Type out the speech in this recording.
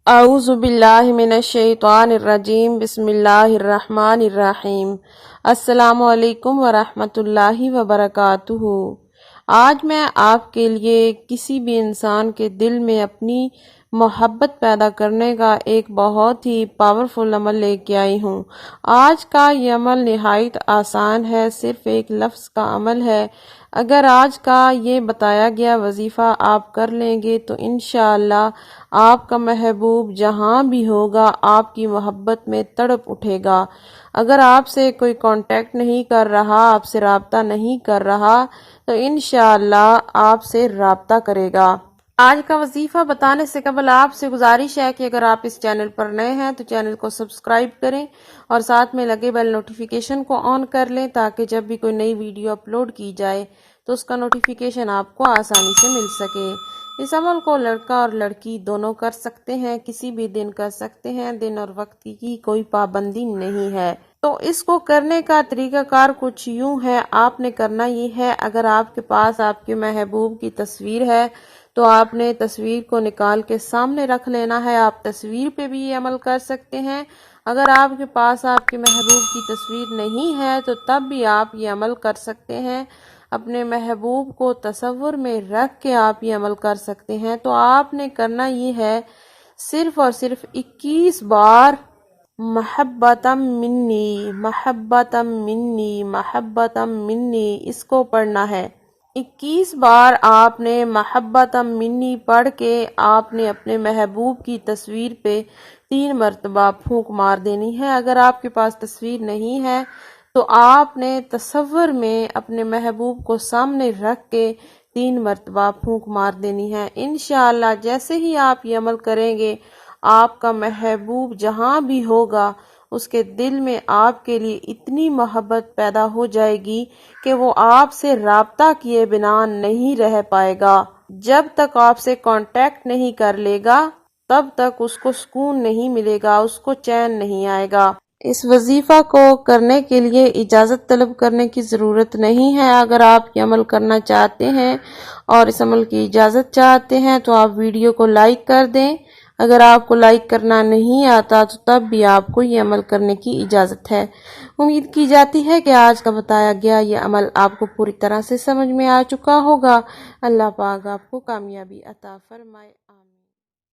اعوذ باللہ من الشیطان الرجیم بسم اللہ الرحمن الرحیم۔ السلام علیکم ورحمۃ اللہ وبرکاتہ۔ آج میں آپ کے لیے کسی بھی انسان کے دل میں اپنی محبت پیدا کرنے کا ایک بہت ہی پاورفل عمل لے کے آئی ہوں۔ آج کا یہ عمل نہایت آسان ہے، صرف ایک لفظ کا عمل ہے۔ اگر آج کا یہ بتایا گیا وظیفہ آپ کر لیں گے تو انشاءاللہ آپ کا محبوب جہاں بھی ہوگا آپ کی محبت میں تڑپ اٹھے گا۔ اگر آپ سے کوئی کانٹیکٹ نہیں کر رہا، آپ سے رابطہ نہیں کر رہا تو انشاءاللہ آپ سے رابطہ کرے گا۔ آج کا وظیفہ بتانے سے قبل آپ سے گزارش ہے کہ اگر آپ اس چینل پر نئے ہیں تو چینل کو سبسکرائب کریں اور ساتھ میں لگے بیل نوٹیفیکیشن کو آن کر لیں تاکہ جب بھی کوئی نئی ویڈیو اپلوڈ کی جائے تو اس کا نوٹیفیکیشن آپ کو آسانی سے مل سکے۔ اس عمل کو لڑکا اور لڑکی دونوں کر سکتے ہیں، کسی بھی دن کر سکتے ہیں، دن اور وقت کی کوئی پابندی نہیں ہے۔ تو اس کو کرنے کا طریقہ کار کچھ یوں ہے، آپ نے کرنا یہ ہے، اگر آپ کے پاس آپ کے محبوب کی تصویر ہے تو آپ نے تصویر کو نکال کے سامنے رکھ لینا ہے۔ آپ تصویر پہ بھی یہ عمل کر سکتے ہیں۔ اگر آپ کے پاس آپ کے محبوب کی تصویر نہیں ہے تو تب بھی آپ یہ عمل کر سکتے ہیں۔ اپنے محبوب کو تصور میں رکھ کے آپ یہ عمل کر سکتے ہیں۔ تو آپ نے کرنا یہ ہے، صرف اور صرف 21 بار محبتم منی محبتم منی محبتم منی اس کو پڑھنا ہے۔ 21 بار آپ نے محبتم منی پڑھ کے آپ نے اپنے محبوب کی تصویر پہ 3 مرتبہ پھونک مار دینی ہے۔ اگر آپ کے پاس تصویر نہیں ہے تو آپ نے تصور میں اپنے محبوب کو سامنے رکھ کے 3 مرتبہ پھونک مار دینی ہے۔ انشاءاللہ جیسے ہی آپ یہ عمل کریں گے آپ کا محبوب جہاں بھی ہوگا اس کے دل میں آپ کے لیے اتنی محبت پیدا ہو جائے گی کہ وہ آپ سے رابطہ کیے بنا نہیں رہ پائے گا۔ جب تک آپ سے کانٹیکٹ نہیں کر لے گا تب تک اس کو سکون نہیں ملے گا، اس کو چین نہیں آئے گا۔ اس وظیفہ کو کرنے کے لیے اجازت طلب کرنے کی ضرورت نہیں ہے۔ اگر آپ یہ عمل کرنا چاہتے ہیں اور اس عمل کی اجازت چاہتے ہیں تو آپ ویڈیو کو لائک کر دیں۔ اگر آپ کو لائک کرنا نہیں آتا تو تب بھی آپ کو یہ عمل کرنے کی اجازت ہے۔ امید کی جاتی ہے کہ آج کا بتایا گیا یہ عمل آپ کو پوری طرح سے سمجھ میں آ چکا ہوگا۔ اللہ پاک آپ کو کامیابی عطا فرمائے۔